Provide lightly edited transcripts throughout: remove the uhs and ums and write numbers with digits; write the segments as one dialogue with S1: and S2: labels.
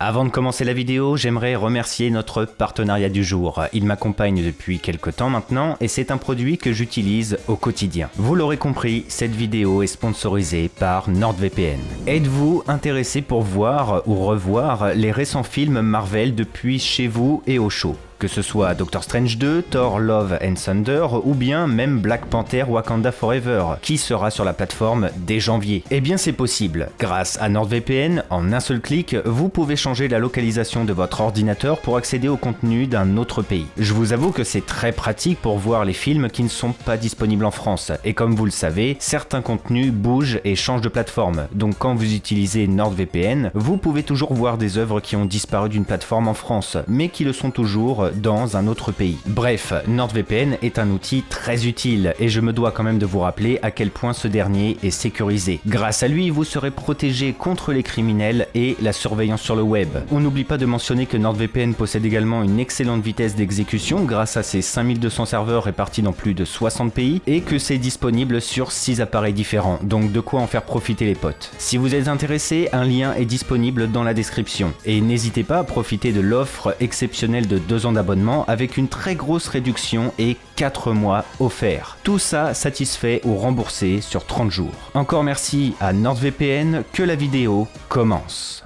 S1: Avant de commencer la vidéo, j'aimerais remercier notre partenariat du jour. Il m'accompagne depuis quelques temps maintenant et c'est un produit que j'utilise au quotidien. Vous l'aurez compris, cette vidéo est sponsorisée par NordVPN. Êtes-vous intéressé pour voir ou revoir les récents films Marvel depuis chez vous et au chaud ? Que ce soit Doctor Strange 2, Thor Love and Thunder ou bien même Black Panther Wakanda Forever, qui sera sur la plateforme dès janvier. Eh bien c'est possible. Grâce à NordVPN, en un seul clic, vous pouvez changer la localisation de votre ordinateur pour accéder au contenu d'un autre pays. Je vous avoue que c'est très pratique pour voir les films qui ne sont pas disponibles en France. Et comme vous le savez, certains contenus bougent et changent de plateforme. Donc quand vous utilisez NordVPN, vous pouvez toujours voir des œuvres qui ont disparu d'une plateforme en France, mais qui le sont toujours dans un autre pays. Bref, NordVPN est un outil très utile et je me dois quand même de vous rappeler à quel point ce dernier est sécurisé. Grâce à lui, vous serez protégé contre les criminels et la surveillance sur le web. On n'oublie pas de mentionner que NordVPN possède également une excellente vitesse d'exécution grâce à ses 5200 serveurs répartis dans plus de 60 pays et que c'est disponible sur 6 appareils différents, donc de quoi en faire profiter les potes. Si vous êtes intéressé, un lien est disponible dans la description et n'hésitez pas à profiter de l'offre exceptionnelle de 2 ans d'abonnement avec une très grosse réduction et 4 mois offerts. Tout ça satisfait ou remboursé sur 30 jours. Encore merci à NordVPN, que la vidéo commence.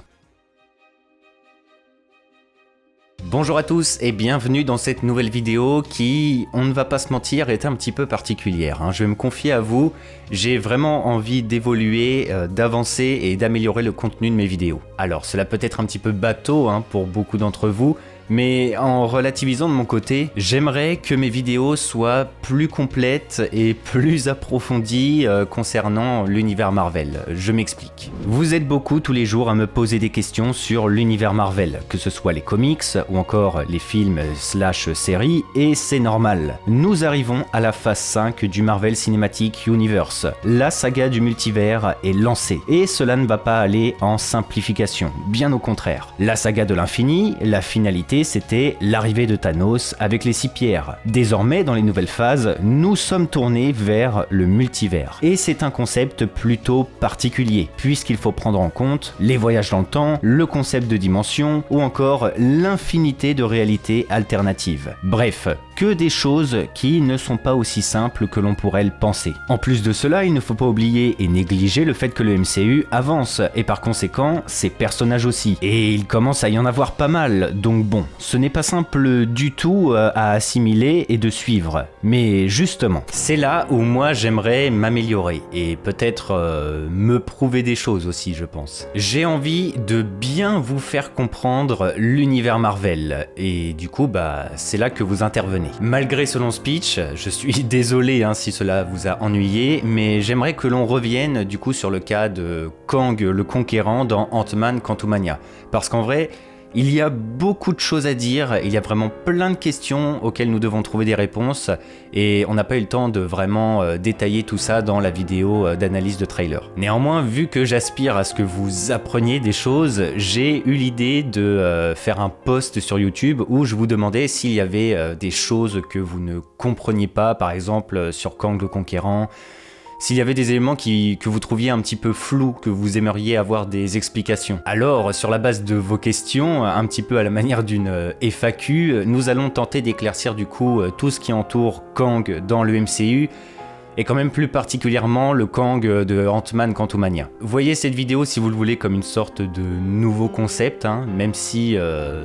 S1: Bonjour à tous et bienvenue dans cette nouvelle vidéo qui, on ne va pas se mentir, est un petit peu particulière. Je vais me confier à vous, j'ai vraiment envie d'évoluer, d'avancer et d'améliorer le contenu de mes vidéos. Alors cela peut être un petit peu bateau pour beaucoup d'entre vous, mais en relativisant de mon côté, j'aimerais que mes vidéos soient plus complètes et plus approfondies concernant l'univers Marvel. Je m'explique. Vous êtes beaucoup tous les jours à me poser des questions sur l'univers Marvel, que ce soit les comics ou encore les films / séries, et c'est normal. Nous arrivons à la phase 5 du Marvel Cinematic Universe. La saga du multivers est lancée, et cela ne va pas aller en simplification, bien au contraire. La saga de l'infini, la finalité, c'était l'arrivée de Thanos avec les 6 pierres. Désormais, dans les nouvelles phases, nous sommes tournés vers le multivers. Et c'est un concept plutôt particulier, puisqu'il faut prendre en compte les voyages dans le temps, le concept de dimension, ou encore l'infinité de réalités alternatives. Bref, que des choses qui ne sont pas aussi simples que l'on pourrait le penser. En plus de cela, il ne faut pas oublier et négliger le fait que le MCU avance, et par conséquent, ses personnages aussi. Et il commence à y en avoir pas mal, donc bon, ce n'est pas simple du tout à assimiler et de suivre. Mais justement, c'est là où moi j'aimerais m'améliorer, et peut-être me prouver des choses aussi, je pense. J'ai envie de bien vous faire comprendre l'univers Marvel, et du coup, c'est là que vous intervenez. Malgré ce long speech, je suis désolé si cela vous a ennuyé, mais j'aimerais que l'on revienne du coup sur le cas de Kang le Conquérant dans Ant-Man Quantumania. Parce qu'en vrai, il y a beaucoup de choses à dire, il y a vraiment plein de questions auxquelles nous devons trouver des réponses et on n'a pas eu le temps de vraiment détailler tout ça dans la vidéo d'analyse de trailer. Néanmoins, vu que j'aspire à ce que vous appreniez des choses, j'ai eu l'idée de faire un post sur YouTube où je vous demandais s'il y avait des choses que vous ne compreniez pas, par exemple sur Kang le Conquérant, s'il y avait des éléments que vous trouviez un petit peu flous, que vous aimeriez avoir des explications. Alors, sur la base de vos questions, un petit peu à la manière d'une FAQ, nous allons tenter d'éclaircir du coup tout ce qui entoure Kang dans le MCU, et quand même plus particulièrement le Kang de Ant-Man Quantumania. Voyez cette vidéo si vous le voulez comme une sorte de nouveau concept, même si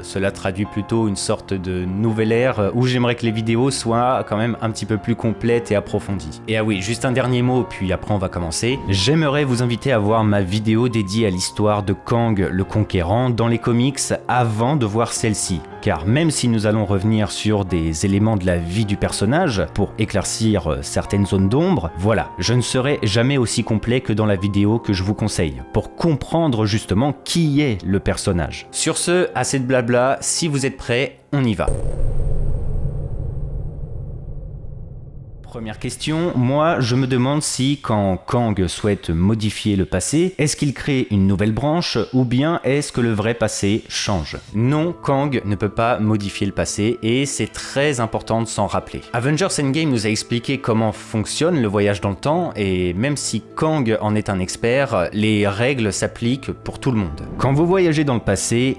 S1: cela traduit plutôt une sorte de nouvelle ère où j'aimerais que les vidéos soient quand même un petit peu plus complètes et approfondies. Et ah oui, juste un dernier mot, puis après on va commencer. J'aimerais vous inviter à voir ma vidéo dédiée à l'histoire de Kang le Conquérant dans les comics avant de voir celle-ci. Car même si nous allons revenir sur des éléments de la vie du personnage pour éclaircir certaines zones d'ombre, voilà, je ne serai jamais aussi complet que dans la vidéo que je vous conseille, pour comprendre justement qui est le personnage. Sur ce, assez de blabla, si vous êtes prêts, on y va. Première question, moi je me demande si quand Kang souhaite modifier le passé, est-ce qu'il crée une nouvelle branche ou bien est-ce que le vrai passé change? Non, Kang ne peut pas modifier le passé et c'est très important de s'en rappeler. Avengers Endgame nous a expliqué comment fonctionne le voyage dans le temps et même si Kang en est un expert, les règles s'appliquent pour tout le monde. Quand vous voyagez dans le passé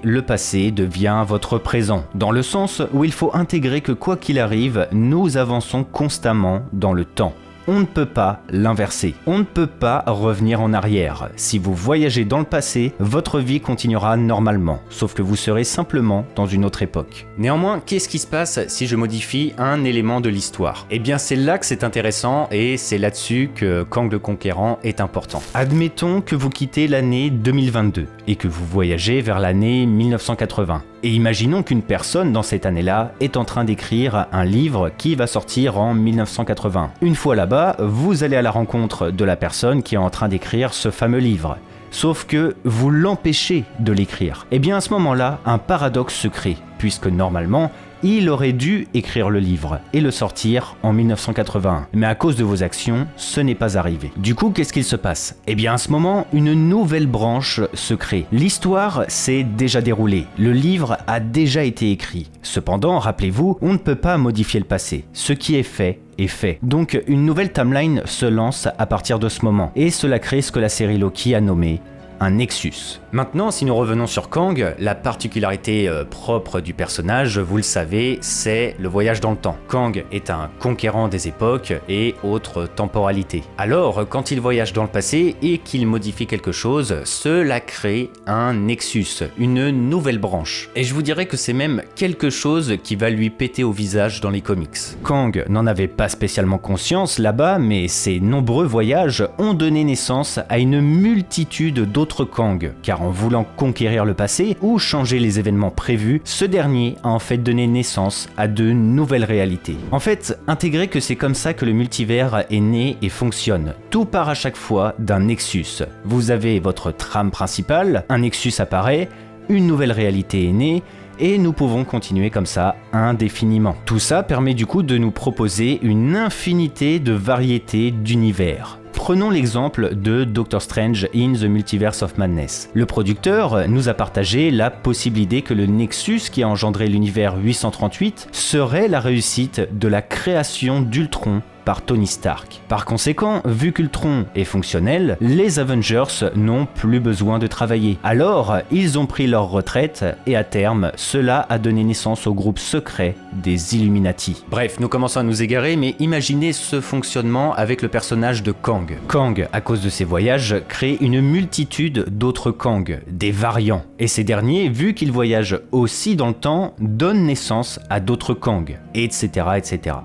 S1: devient votre présent, dans le sens où il faut intégrer que quoi qu'il arrive, nous avançons constamment dans le temps. On ne peut pas l'inverser. On ne peut pas revenir en arrière. Si vous voyagez dans le passé, votre vie continuera normalement, sauf que vous serez simplement dans une autre époque. Néanmoins, qu'est-ce qui se passe si je modifie un élément de l'histoire? Eh bien, c'est là que c'est intéressant et c'est là-dessus que Kang le Conquérant est important. Admettons que vous quittez l'année 2022 et que vous voyagez vers l'année 1980. Et imaginons qu'une personne dans cette année-là est en train d'écrire un livre qui va sortir en 1980. Une fois là-bas, vous allez à la rencontre de la personne qui est en train d'écrire ce fameux livre. Sauf que vous l'empêchez de l'écrire. Et bien à ce moment-là, un paradoxe se crée, puisque normalement, il aurait dû écrire le livre et le sortir en 1981. Mais à cause de vos actions, ce n'est pas arrivé. Du coup, qu'est-ce qu'il se passe? Eh bien à ce moment, une nouvelle branche se crée. L'histoire s'est déjà déroulée. Le livre a déjà été écrit. Cependant, rappelez-vous, on ne peut pas modifier le passé. Ce qui est fait est fait. Donc une nouvelle timeline se lance à partir de ce moment. Et cela crée ce que la série Loki a nommé un Nexus. Maintenant, si nous revenons sur Kang, la particularité propre du personnage, vous le savez, c'est le voyage dans le temps. Kang est un conquérant des époques et autres temporalités. Alors, quand il voyage dans le passé et qu'il modifie quelque chose, cela crée un Nexus, une nouvelle branche. Et je vous dirais que c'est même quelque chose qui va lui péter au visage dans les comics. Kang n'en avait pas spécialement conscience là-bas, mais ses nombreux voyages ont donné naissance à une multitude d'autres Kang, car en voulant conquérir le passé ou changer les événements prévus, ce dernier a en fait donné naissance à de nouvelles réalités. En fait, intégrez que c'est comme ça que le multivers est né et fonctionne. Tout part à chaque fois d'un Nexus. Vous avez votre trame principale, un Nexus apparaît, une nouvelle réalité est née, et nous pouvons continuer comme ça indéfiniment. Tout ça permet du coup de nous proposer une infinité de variétés d'univers. Prenons l'exemple de Doctor Strange in the Multiverse of Madness. Le producteur nous a partagé la possibilité que le Nexus qui a engendré l'univers 838 serait la réussite de la création d'Ultron par Tony Stark. Par conséquent, vu qu'Ultron est fonctionnel, les Avengers n'ont plus besoin de travailler. Alors, ils ont pris leur retraite et à terme, cela a donné naissance au groupe secret des Illuminati. Bref, nous commençons à nous égarer, mais imaginez ce fonctionnement avec le personnage de Kang. Kang, à cause de ses voyages, crée une multitude d'autres Kang, des variants. Et ces derniers, vu qu'ils voyagent aussi dans le temps, donnent naissance à d'autres Kang, etc., etc.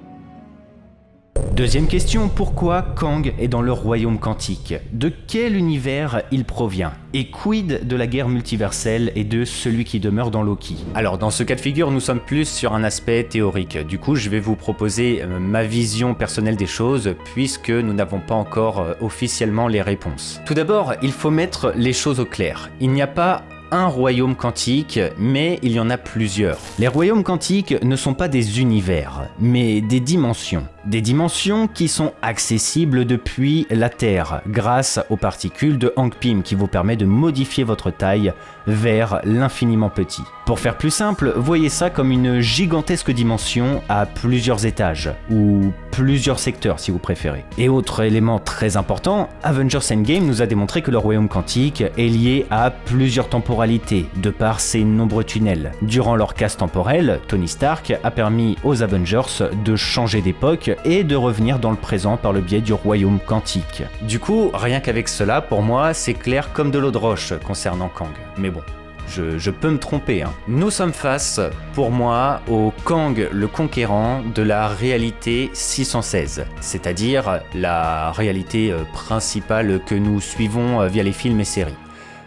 S1: Deuxième question, pourquoi Kang est dans le royaume quantique? De quel univers il provient? Et quid de la guerre multiverselle et de celui qui demeure dans Loki? Alors dans ce cas de figure, nous sommes plus sur un aspect théorique. Du coup, je vais vous proposer ma vision personnelle des choses puisque nous n'avons pas encore officiellement les réponses. Tout d'abord, il faut mettre les choses au clair. Il n'y a pas un royaume quantique, mais il y en a plusieurs. Les royaumes quantiques ne sont pas des univers, mais des dimensions. Des dimensions qui sont accessibles depuis la Terre, grâce aux particules de Hank Pym qui vous permet de modifier votre taille vers l'infiniment petit. Pour faire plus simple, voyez ça comme une gigantesque dimension à plusieurs étages, ou plusieurs secteurs si vous préférez. Et autre élément très important, Avengers Endgame nous a démontré que le royaume quantique est lié à plusieurs temporalités, de par ses nombreux tunnels. Durant leur casse temporelle, Tony Stark a permis aux Avengers de changer d'époque et de revenir dans le présent par le biais du royaume quantique. Du coup, rien qu'avec cela, pour moi, c'est clair comme de l'eau de roche concernant Kang. Mais bon, je peux me tromper. Nous sommes face, pour moi, au Kang le Conquérant de la réalité 616, c'est-à-dire la réalité principale que nous suivons via les films et séries.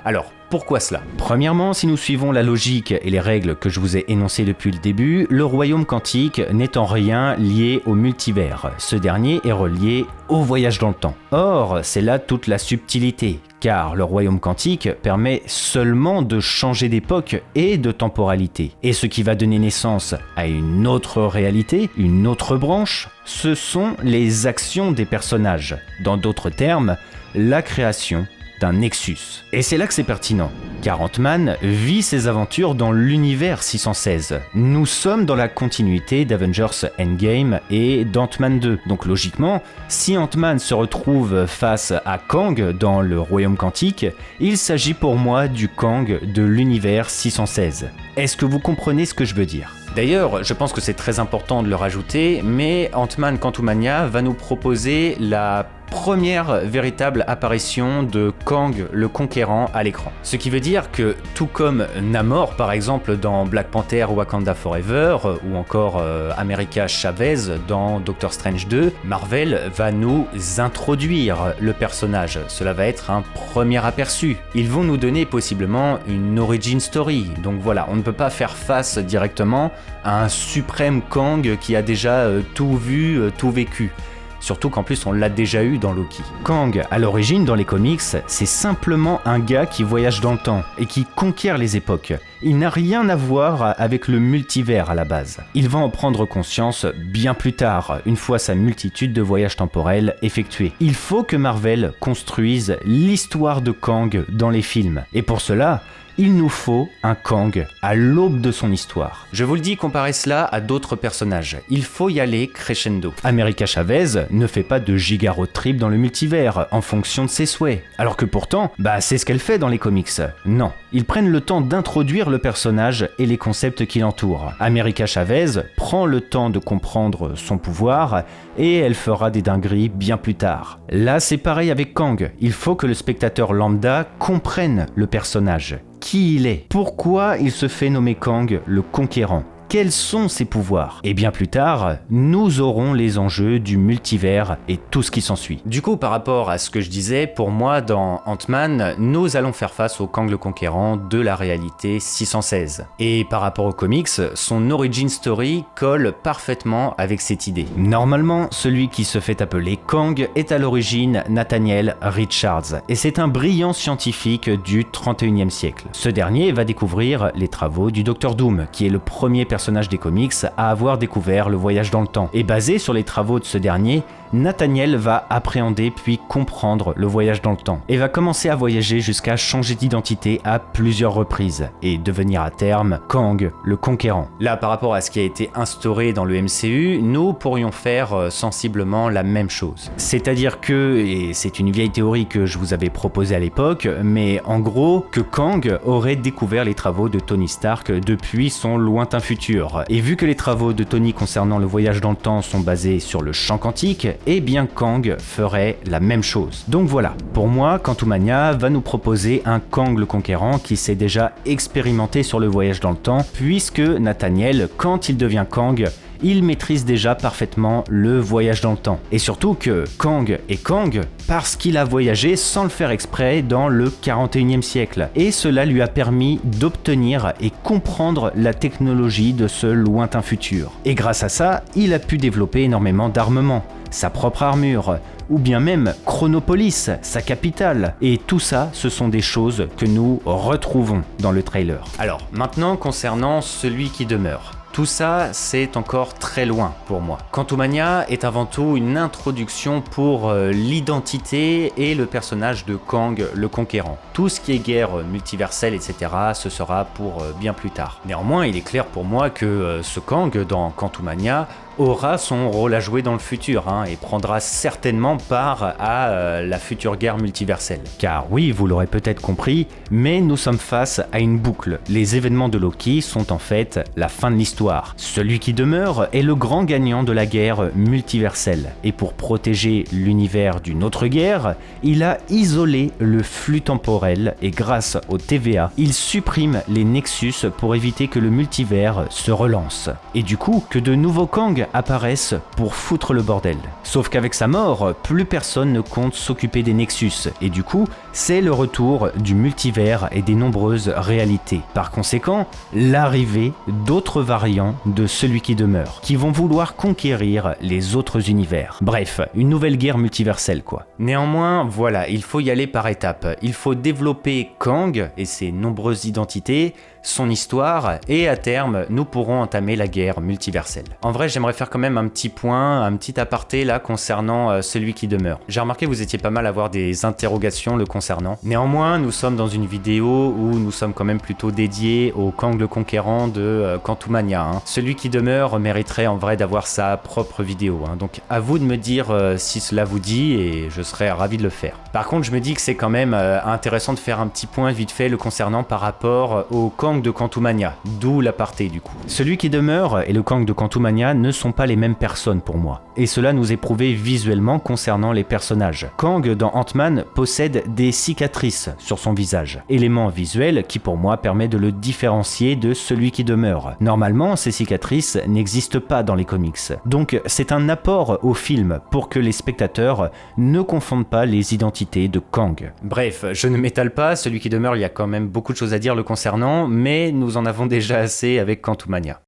S1: Alors, Pourquoi cela? Premièrement, si nous suivons la logique et les règles que je vous ai énoncées depuis le début, le royaume quantique n'est en rien lié au multivers. Ce dernier est relié au voyage dans le temps. Or, c'est là toute la subtilité, car le royaume quantique permet seulement de changer d'époque et de temporalité. Et ce qui va donner naissance à une autre réalité, une autre branche, ce sont les actions des personnages. Dans d'autres termes, la création d'un Nexus. Et c'est là que c'est pertinent, car Ant-Man vit ses aventures dans l'univers 616. Nous sommes dans la continuité d'Avengers Endgame et d'Ant-Man 2. Donc logiquement, si Ant-Man se retrouve face à Kang dans le royaume quantique, il s'agit pour moi du Kang de l'univers 616. Est-ce que vous comprenez ce que je veux dire ? D'ailleurs, je pense que c'est très important de le rajouter, mais Ant-Man Quantumania va nous proposer la première véritable apparition de Kang le Conquérant à l'écran. Ce qui veut dire que, tout comme Namor par exemple dans Black Panther Wakanda Forever, ou encore America Chavez dans Doctor Strange 2, Marvel va nous introduire le personnage. Cela va être un premier aperçu. Ils vont nous donner possiblement une origin story. Donc voilà, on ne peut pas faire face directement à un suprême Kang qui a déjà tout vu, tout vécu. Surtout qu'en plus on l'a déjà eu dans Loki. Kang, à l'origine dans les comics, c'est simplement un gars qui voyage dans le temps et qui conquiert les époques. Il n'a rien à voir avec le multivers à la base. Il va en prendre conscience bien plus tard, une fois sa multitude de voyages temporels effectués. Il faut que Marvel construise l'histoire de Kang dans les films. Et pour cela, il nous faut un Kang à l'aube de son histoire. Je vous le dis, comparez cela à d'autres personnages. Il faut y aller crescendo. America Chavez ne fait pas de giga road trip dans le multivers en fonction de ses souhaits. Alors que pourtant, c'est ce qu'elle fait dans les comics. Non, ils prennent le temps d'introduire le personnage et les concepts qui l'entourent. America Chavez prend le temps de comprendre son pouvoir et elle fera des dingueries bien plus tard. Là, c'est pareil avec Kang. Il faut que le spectateur lambda comprenne le personnage. Qui il est, pourquoi il se fait nommer Kang le Conquérant, quels sont ses pouvoirs. Et bien plus tard, nous aurons les enjeux du multivers et tout ce qui s'ensuit. Du coup, par rapport à ce que je disais, pour moi, dans Ant-Man, nous allons faire face au Kang le Conquérant de la réalité 616. Et par rapport aux comics, son origin story colle parfaitement avec cette idée. Normalement, celui qui se fait appeler Kang est à l'origine Nathaniel Richards, et c'est un brillant scientifique du 31e siècle. Ce dernier va découvrir les travaux du Dr Doom, qui est le premier personnage des comics à avoir découvert le voyage dans le temps. Et basé sur les travaux de ce dernier, Nathaniel va appréhender puis comprendre le voyage dans le temps et va commencer à voyager jusqu'à changer d'identité à plusieurs reprises et devenir à terme Kang le Conquérant. Là, par rapport à ce qui a été instauré dans le MCU, nous pourrions faire sensiblement la même chose. C'est-à-dire que, et c'est une vieille théorie que je vous avais proposée à l'époque, mais en gros, que Kang aurait découvert les travaux de Tony Stark depuis son lointain futur. Et vu que les travaux de Tony concernant le voyage dans le temps sont basés sur le champ quantique, eh bien Kang ferait la même chose. Donc voilà, pour moi, Quantumania va nous proposer un Kang le Conquérant qui s'est déjà expérimenté sur le voyage dans le temps, puisque Nathaniel, quand il devient Kang, il maîtrise déjà parfaitement le voyage dans le temps. Et surtout que Kang est Kang parce qu'il a voyagé sans le faire exprès dans le 41e siècle. Et cela lui a permis d'obtenir et comprendre la technologie de ce lointain futur. Et grâce à ça, il a pu développer énormément d'armements, sa propre armure, ou bien même Chronopolis, sa capitale. Et tout ça, ce sont des choses que nous retrouvons dans le trailer. Alors, maintenant concernant celui qui demeure. Tout ça, c'est encore très loin pour moi. Quantumania est avant tout une introduction pour l'identité et le personnage de Kang le Conquérant. Tout ce qui est guerre multiverselle, etc., ce sera pour bien plus tard. Néanmoins, il est clair pour moi que ce Kang dans Quantumania aura son rôle à jouer dans le futur et prendra certainement part à la future guerre multiverselle. Car oui, vous l'aurez peut-être compris, mais nous sommes face à une boucle. Les événements de Loki sont en fait la fin de l'histoire. Celui qui demeure est le grand gagnant de la guerre multiverselle. Et pour protéger l'univers d'une autre guerre, il a isolé le flux temporel et grâce au TVA, il supprime les Nexus pour éviter que le multivers se relance. Et du coup, que de nouveaux Kang Kang apparaisse pour foutre le bordel. Sauf qu'avec sa mort, plus personne ne compte s'occuper des Nexus, et du coup, c'est le retour du multivers et des nombreuses réalités. Par conséquent, l'arrivée d'autres variants de celui qui demeure, qui vont vouloir conquérir les autres univers. Bref, une nouvelle guerre multiverselle quoi. Néanmoins, voilà, il faut y aller par étapes. Il faut développer Kang et ses nombreuses identités, son histoire, et à terme, nous pourrons entamer la guerre multiverselle. En vrai, j'aimerais faire quand même un petit point, un petit aparté là concernant celui qui demeure. J'ai remarqué que vous étiez pas mal à avoir des interrogations le concernant. Néanmoins, nous sommes dans une vidéo où nous sommes quand même plutôt dédiés au Kang le Conquérant de Quantumania. Hein. Celui qui demeure mériterait en vrai d'avoir sa propre vidéo. Hein. Donc à vous de me dire si cela vous dit et je serais ravi de le faire. Par contre, je me dis que c'est quand même intéressant de faire un petit point vite fait le concernant par rapport au Kang de Quantumania, d'où l'aparté du coup. Celui qui demeure et le Kang de Quantumania ne sont pas les mêmes personnes pour moi, et cela nous est prouvé visuellement concernant les personnages. Kang dans Ant-Man possède des cicatrices sur son visage, élément visuel qui pour moi permet de le différencier de celui qui demeure. Normalement, ces cicatrices n'existent pas dans les comics, donc c'est un apport au film pour que les spectateurs ne confondent pas les identités de Kang. Bref, je ne m'étale pas, celui qui demeure, il y a quand même beaucoup de choses à dire le concernant, mais nous en avons déjà assez avec Quantumania.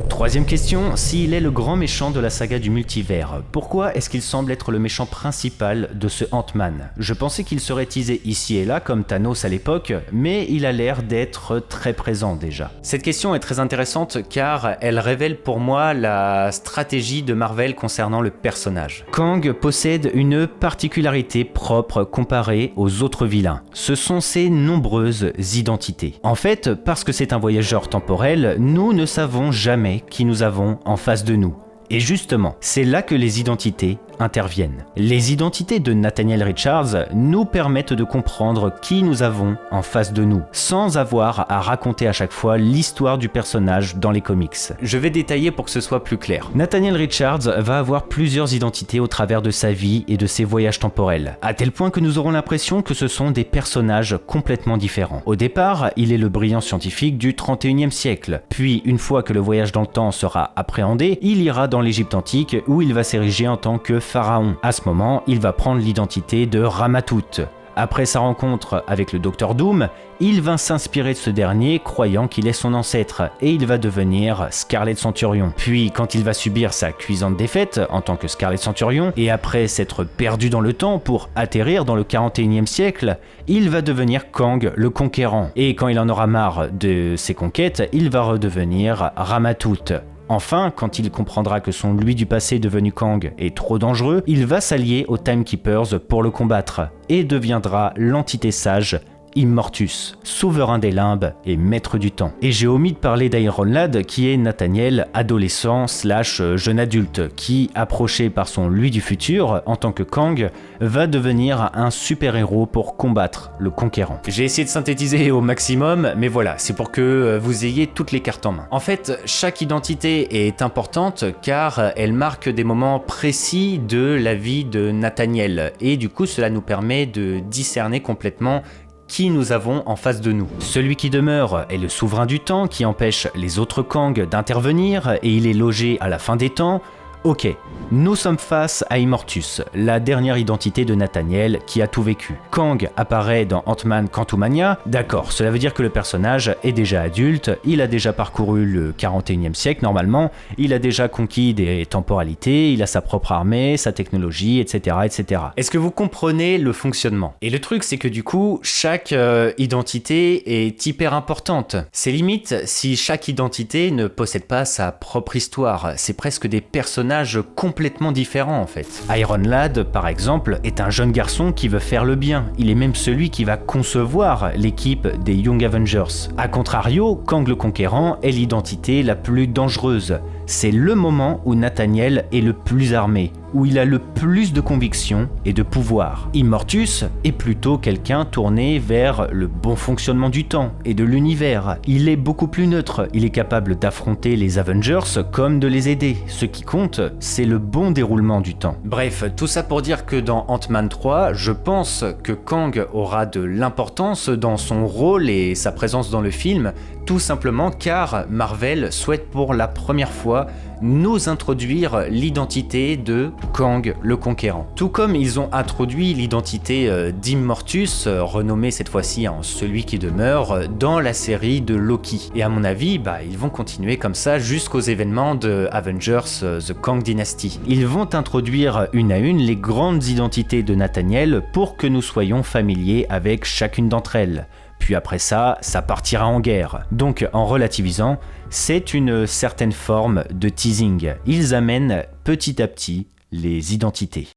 S1: Troisième question, s'il est le grand méchant de la saga du multivers, pourquoi est-ce qu'il semble être le méchant principal de ce Ant-Man? Je pensais qu'il serait teasé ici et là comme Thanos à l'époque, mais il a l'air d'être très présent déjà. Cette question est très intéressante car elle révèle pour moi la stratégie de Marvel concernant le personnage. Kang possède une particularité propre comparée aux autres vilains. Ce sont ses nombreuses identités. En fait, parce que c'est un voyageur temporel, nous ne savons jamais qui nous avons en face de nous. Et justement, c'est là que les identités interviennent. Les identités de Nathaniel Richards nous permettent de comprendre qui nous avons en face de nous, sans avoir à raconter à chaque fois l'histoire du personnage dans les comics. Je vais détailler pour que ce soit plus clair. Nathaniel Richards va avoir plusieurs identités au travers de sa vie et de ses voyages temporels, à tel point que nous aurons l'impression que ce sont des personnages complètement différents. Au départ, il est le brillant scientifique du 31e siècle, puis une fois que le voyage dans le temps sera appréhendé, il ira dans l'Égypte antique où il va s'ériger en tant que pharaon. À ce moment, il va prendre l'identité de Ramatout. Après sa rencontre avec le Docteur Doom, il va s'inspirer de ce dernier croyant qu'il est son ancêtre et il va devenir Scarlet Centurion. Puis quand il va subir sa cuisante défaite en tant que Scarlet Centurion et après s'être perdu dans le temps pour atterrir dans le 41e siècle, il va devenir Kang le Conquérant. Et quand il en aura marre de ses conquêtes, il va redevenir Ramatout. Enfin, quand il comprendra que son lui du passé devenu Kang est trop dangereux, il va s'allier aux Timekeepers pour le combattre et deviendra l'entité sage Immortus, souverain des limbes et maître du temps. Et j'ai omis de parler d'Iron Lad qui est Nathaniel, adolescent / jeune adulte, qui, approché par son lui du futur en tant que Kang, va devenir un super-héros pour combattre le Conquérant. J'ai essayé de synthétiser au maximum, mais voilà, c'est pour que vous ayez toutes les cartes en main. En fait, chaque identité est importante car elle marque des moments précis de la vie de Nathaniel, et du coup cela nous permet de discerner complètement qui nous avons en face de nous. Celui qui demeure est le souverain du temps qui empêche les autres Kang d'intervenir et il est logé à la fin des temps. Ok, nous sommes face à Immortus, la dernière identité de Nathaniel qui a tout vécu. Kang apparaît dans Ant-Man Quantumania, d'accord, cela veut dire que le personnage est déjà adulte, il a déjà parcouru le 41e siècle normalement, il a déjà conquis des temporalités, il a sa propre armée, sa technologie, etc. etc. Est-ce que vous comprenez le fonctionnement? Et le truc c'est que du coup, chaque identité est hyper importante. C'est limite si chaque identité ne possède pas sa propre histoire, c'est presque des personnages complètement différents en fait. Iron Lad, par exemple, est un jeune garçon qui veut faire le bien. Il est même celui qui va concevoir l'équipe des Young Avengers. A contrario, Kang le Conquérant est l'identité la plus dangereuse. C'est le moment où Nathaniel est le plus armé, où il a le plus de conviction et de pouvoir. Immortus est plutôt quelqu'un tourné vers le bon fonctionnement du temps et de l'univers. Il est beaucoup plus neutre, il est capable d'affronter les Avengers comme de les aider. Ce qui compte, c'est le bon déroulement du temps. Bref, tout ça pour dire que dans Ant-Man 3, je pense que Kang aura de l'importance dans son rôle et sa présence dans le film, tout simplement car Marvel souhaite pour la première fois nous introduire l'identité de Kang le Conquérant. Tout comme ils ont introduit l'identité d'Immortus, renommé cette fois-ci en Celui qui demeure, dans la série de Loki. Et à mon avis, ils vont continuer comme ça jusqu'aux événements de Avengers The Kang Dynasty. Ils vont introduire une à une les grandes identités de Nathaniel pour que nous soyons familiers avec chacune d'entre elles. Puis après ça partira en guerre. Donc en relativisant, c'est une certaine forme de teasing. Ils amènent petit à petit les identités.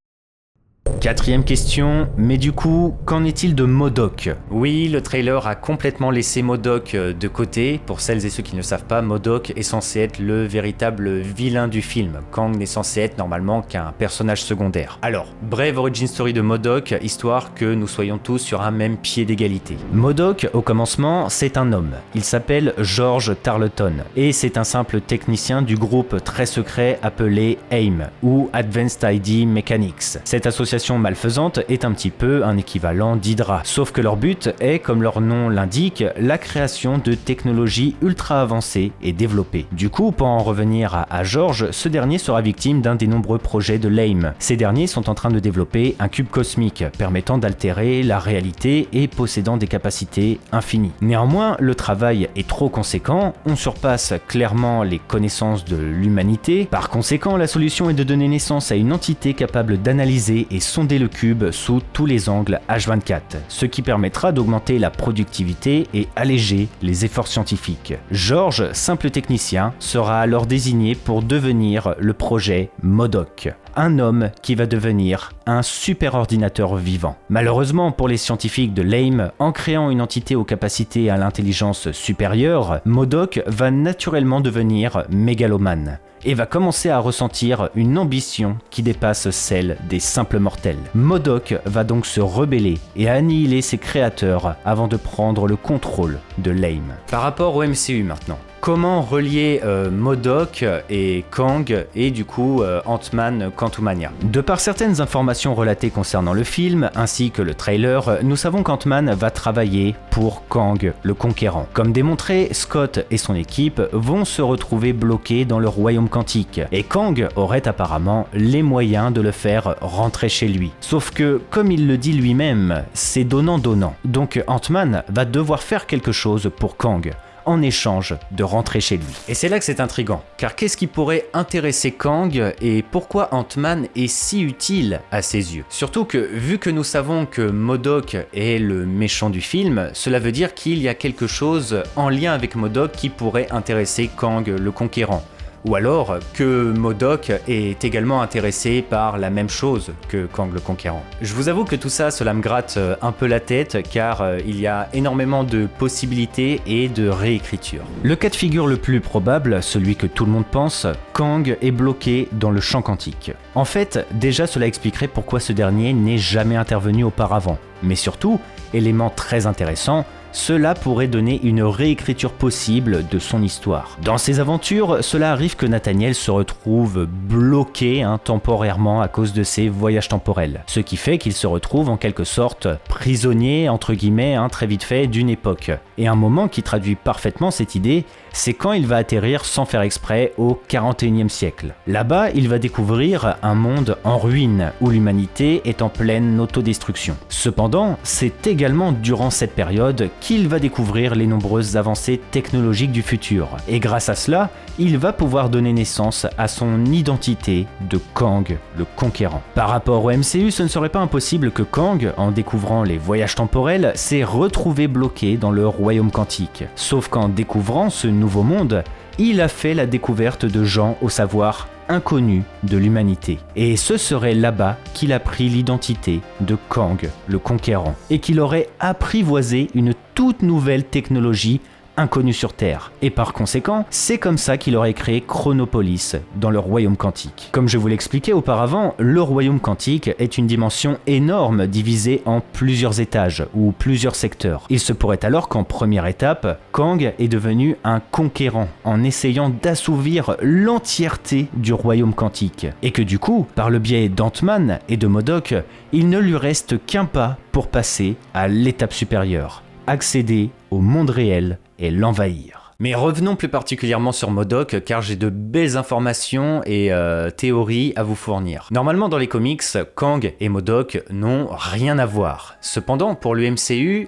S1: Quatrième question, mais du coup, qu'en est-il de MODOK? Oui, le trailer a complètement laissé MODOK de côté. Pour celles et ceux qui ne le savent pas, MODOK est censé être le véritable vilain du film. Kang n'est censé être normalement qu'un personnage secondaire. Alors, brève origin story de MODOK, histoire que nous soyons tous sur un même pied d'égalité. MODOK, au commencement, c'est un homme. Il s'appelle George Tarleton, et c'est un simple technicien du groupe très secret appelé AIM, ou Advanced ID Mechanics. Cette association malfaisante est un petit peu un équivalent d'Hydra, sauf que leur but est, comme leur nom l'indique, la création de technologies ultra avancées et développées. Du coup, pour en revenir à George, ce dernier sera victime d'un des nombreux projets de l'AIM. Ces derniers sont en train de développer un cube cosmique permettant d'altérer la réalité et possédant des capacités infinies. Néanmoins, le travail est trop conséquent, on surpasse clairement les connaissances de l'humanité. Par conséquent, la solution est de donner naissance à une entité capable d'analyser et sonder le cube sous tous les angles H24, ce qui permettra d'augmenter la productivité et alléger les efforts scientifiques. George, simple technicien, sera alors désigné pour devenir le projet MODOK, un homme qui va devenir un super ordinateur vivant. Malheureusement pour les scientifiques de l'AIM, en créant une entité aux capacités et à l'intelligence supérieure, MODOK va naturellement devenir mégalomane et va commencer à ressentir une ambition qui dépasse celle des simples mortels. MODOK va donc se rebeller et annihiler ses créateurs avant de prendre le contrôle de l'AIM. Par rapport au MCU maintenant, comment relier MODOK et Kang et du coup Ant-Man Quantumania? De par certaines informations relatées concernant le film ainsi que le trailer, nous savons qu'Ant-Man va travailler pour Kang le Conquérant. Comme démontré, Scott et son équipe vont se retrouver bloqués dans le royaume quantique et Kang aurait apparemment les moyens de le faire rentrer chez lui. Sauf que, comme il le dit lui-même, c'est donnant-donnant. Donc Ant-Man va devoir faire quelque chose pour Kang en échange de rentrer chez lui. Et c'est là que c'est intriguant, car qu'est-ce qui pourrait intéresser Kang et pourquoi Ant-Man est si utile à ses yeux? Surtout que, vu que nous savons que MODOK est le méchant du film, cela veut dire qu'il y a quelque chose en lien avec MODOK qui pourrait intéresser Kang le Conquérant. Ou alors que MODOK est également intéressé par la même chose que Kang le Conquérant. Je vous avoue que tout ça, cela me gratte un peu la tête car il y a énormément de possibilités et de réécriture. Le cas de figure le plus probable, celui que tout le monde pense, Kang est bloqué dans le champ quantique. En fait, déjà cela expliquerait pourquoi ce dernier n'est jamais intervenu auparavant. Mais surtout, élément très intéressant, cela pourrait donner une réécriture possible de son histoire. Dans ses aventures, cela arrive que Nathaniel se retrouve bloqué temporairement à cause de ses voyages temporels, ce qui fait qu'il se retrouve en quelque sorte prisonnier, entre guillemets, très vite fait, d'une époque. Et un moment qui traduit parfaitement cette idée, c'est quand il va atterrir sans faire exprès au 41e siècle. Là-bas, il va découvrir un monde en ruine, où l'humanité est en pleine autodestruction. Cependant, c'est également durant cette période qu'il va découvrir les nombreuses avancées technologiques du futur. Et grâce à cela, il va pouvoir donner naissance à son identité de Kang le Conquérant. Par rapport au MCU, ce ne serait pas impossible que Kang, en découvrant les voyages temporels, s'est retrouvé bloqué dans le royaume quantique. Sauf qu'en découvrant ce nouveau monde, il a fait la découverte de gens au savoir inconnu de l'humanité. Et ce serait là-bas qu'il a pris l'identité de Kang le Conquérant et qu'il aurait apprivoisé une toute nouvelle technologie inconnue sur Terre. Et par conséquent, c'est comme ça qu'il aurait créé Chronopolis dans le royaume quantique. Comme je vous l'expliquais auparavant, le royaume quantique est une dimension énorme divisée en plusieurs étages ou plusieurs secteurs. Il se pourrait alors qu'en première étape, Kang est devenu un conquérant en essayant d'assouvir l'entièreté du royaume quantique. Et que du coup, par le biais d'Ant-Man et de MODOK, il ne lui reste qu'un pas pour passer à l'étape supérieure, accéder au monde réel et l'envahir. Mais revenons plus particulièrement sur MODOK, car j'ai de belles informations et théories à vous fournir. Normalement dans les comics, Kang et MODOK n'ont rien à voir. Cependant, pour le MCU,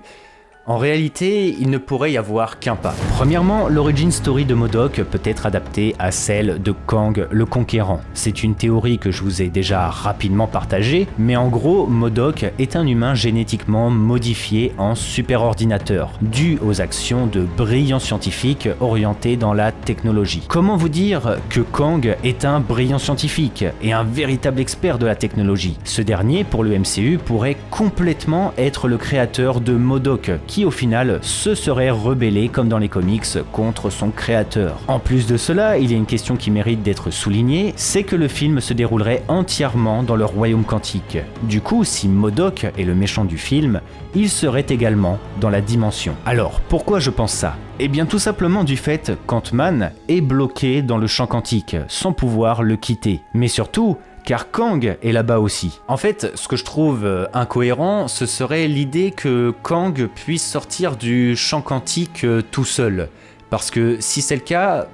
S1: en réalité, il ne pourrait y avoir qu'un pas. Premièrement, l'origin story de MODOK peut être adaptée à celle de Kang le Conquérant. C'est une théorie que je vous ai déjà rapidement partagée, mais en gros, MODOK est un humain génétiquement modifié en superordinateur, dû aux actions de brillants scientifiques orientés dans la technologie. Comment vous dire que Kang est un brillant scientifique et un véritable expert de la technologie? Ce dernier, pour le MCU, pourrait complètement être le créateur de MODOK, qui au final se serait rebellé comme dans les comics contre son créateur. En plus de cela, il y a une question qui mérite d'être soulignée, c'est que le film se déroulerait entièrement dans le royaume quantique. Du coup, si MODOK est le méchant du film, il serait également dans la dimension. Alors, pourquoi je pense ça? Eh bien tout simplement du fait qu'Ant-Man est bloqué dans le champ quantique, sans pouvoir le quitter. Mais surtout, car Kang est là-bas aussi. En fait, ce que je trouve incohérent, ce serait l'idée que Kang puisse sortir du champ quantique tout seul. Parce que si c'est le cas,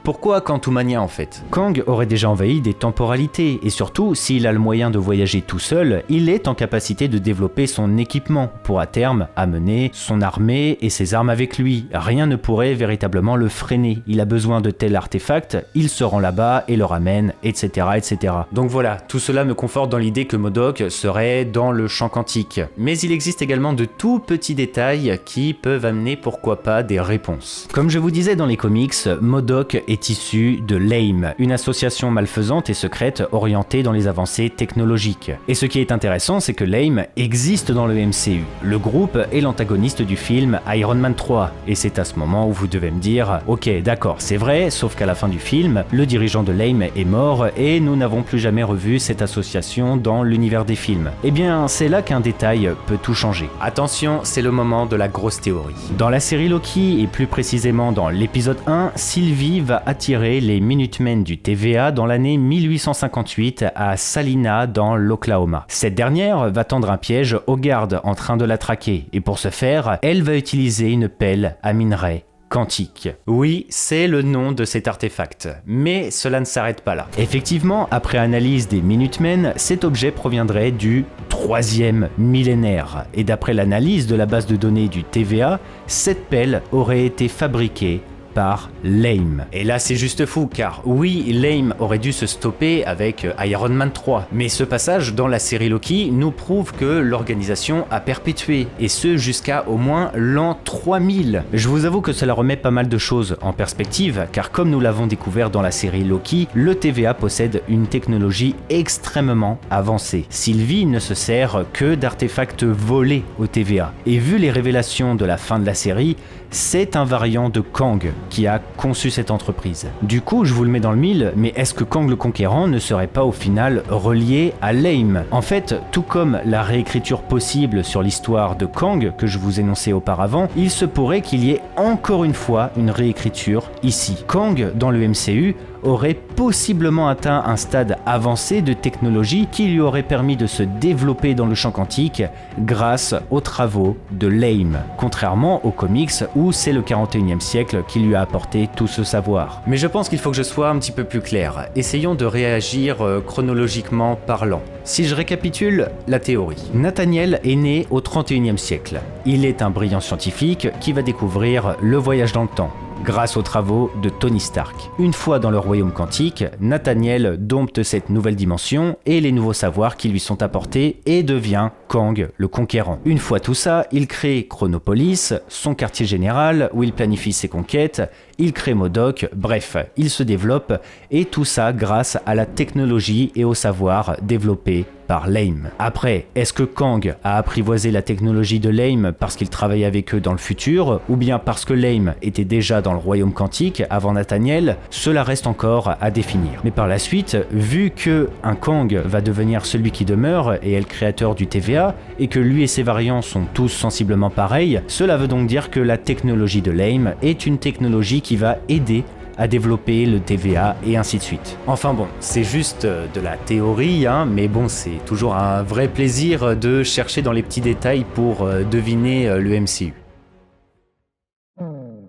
S1: pourquoi Quantumania en fait? Kang aurait déjà envahi des temporalités, et surtout, s'il a le moyen de voyager tout seul, il est en capacité de développer son équipement, pour à terme amener son armée et ses armes avec lui. Rien ne pourrait véritablement le freiner. Il a besoin de tels artefacts, il se rend là-bas et le ramène, etc., etc. Donc voilà, tout cela me conforte dans l'idée que MODOK serait dans le champ quantique. Mais il existe également de tout petits détails qui peuvent amener pourquoi pas des réponses. Comme je vous disais dans les comics, MODOK est issu de l'AIM, une association malfaisante et secrète orientée dans les avancées technologiques. Et ce qui est intéressant, c'est que l'AIM existe dans le MCU. Le groupe est l'antagoniste du film Iron Man 3, et c'est à ce moment où vous devez me dire « Ok, d'accord, c'est vrai, sauf qu'à la fin du film, le dirigeant de l'AIM est mort et nous n'avons plus jamais revu cette association dans l'univers des films. » Eh bien, c'est là qu'un détail peut tout changer. Attention, c'est le moment de la grosse théorie. Dans la série Loki, et plus précisément dans l'épisode 1, Sylvie va attirer les Minutemen du TVA dans l'année 1858 à Salina dans l'Oklahoma. Cette dernière va tendre un piège aux gardes en train de la traquer, et pour ce faire, elle va utiliser une pelle à minerai quantique. Oui, c'est le nom de cet artefact, mais cela ne s'arrête pas là. Effectivement, après analyse des Minutemen, cet objet proviendrait du 3e millénaire, et d'après l'analyse de la base de données du TVA, cette pelle aurait été fabriquée par l'AIM. Et là c'est juste fou, car oui, l'AIM aurait dû se stopper avec Iron Man 3, mais ce passage dans la série Loki nous prouve que l'organisation a perpétué, et ce jusqu'à au moins l'an 3000. Je vous avoue que cela remet pas mal de choses en perspective, car comme nous l'avons découvert dans la série Loki, le TVA possède une technologie extrêmement avancée. Sylvie ne se sert que d'artefacts volés au TVA, et vu les révélations de la fin de la série, c'est un variant de Kang qui a conçu cette entreprise. Du coup, je vous le mets dans le mille, mais est-ce que Kang le Conquérant ne serait pas au final relié à l'AIM? En fait, tout comme la réécriture possible sur l'histoire de Kang que je vous énonçais auparavant, il se pourrait qu'il y ait encore une fois une réécriture ici. Kang, dans le MCU, aurait possiblement atteint un stade avancé de technologie qui lui aurait permis de se développer dans le champ quantique grâce aux travaux de l'AIM, contrairement aux comics où c'est le 41e siècle qui lui a apporté tout ce savoir. Mais je pense qu'il faut que je sois un petit peu plus clair. Essayons de réagir chronologiquement parlant. Si je récapitule la théorie, Nathaniel est né au 31e siècle. Il est un brillant scientifique qui va découvrir le voyage dans le temps, grâce aux travaux de Tony Stark. Une fois dans le royaume quantique, Nathaniel dompte cette nouvelle dimension et les nouveaux savoirs qui lui sont apportés et devient Kang le Conquérant. Une fois tout ça, il crée Chronopolis, son quartier général où il planifie ses conquêtes, il crée MODOK, bref, il se développe et tout ça grâce à la technologie et au savoir développé par l'AIM. Après, est-ce que Kang a apprivoisé la technologie de l'AIM parce qu'il travaillait avec eux dans le futur, ou bien parce que l'AIM était déjà dans le royaume quantique avant Nathaniel? Cela reste encore à définir. Mais par la suite, vu que un Kang va devenir celui qui demeure et est le créateur du TVA, et que lui et ses variants sont tous sensiblement pareils, cela veut donc dire que la technologie de l'AIM est une technologie qui va aider à développer le TVA et ainsi de suite. Enfin bon, c'est juste de la théorie, hein, mais bon, c'est toujours un vrai plaisir de chercher dans les petits détails pour deviner le MCU.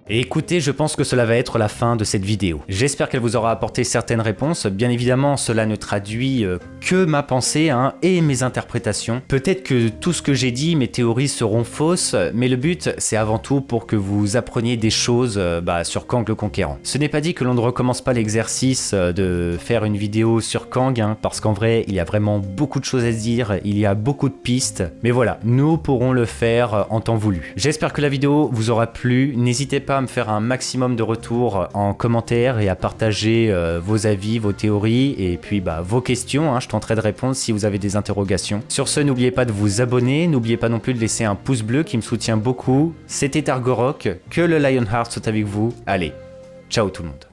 S1: Et écoutez, je pense que cela va être la fin de cette vidéo. J'espère qu'elle vous aura apporté certaines réponses. Bien évidemment, cela ne traduit que ma pensée et mes interprétations. Peut-être que tout ce que j'ai dit, mes théories seront fausses, mais le but, c'est avant tout pour que vous appreniez des choses sur Kang le Conquérant. Ce n'est pas dit que l'on ne recommence pas l'exercice de faire une vidéo sur Kang, parce qu'en vrai, il y a vraiment beaucoup de choses à se dire, il y a beaucoup de pistes, mais voilà, nous pourrons le faire en temps voulu. J'espère que la vidéo vous aura plu. N'hésitez pas à me faire un maximum de retours en commentaire et à partager vos avis, vos théories et puis vos questions. Je tenterai de répondre si vous avez des interrogations. Sur ce, n'oubliez pas de vous abonner, n'oubliez pas non plus de laisser un pouce bleu qui me soutient beaucoup. C'était Argorok, que le Lionheart soit avec vous. Allez, ciao tout le monde.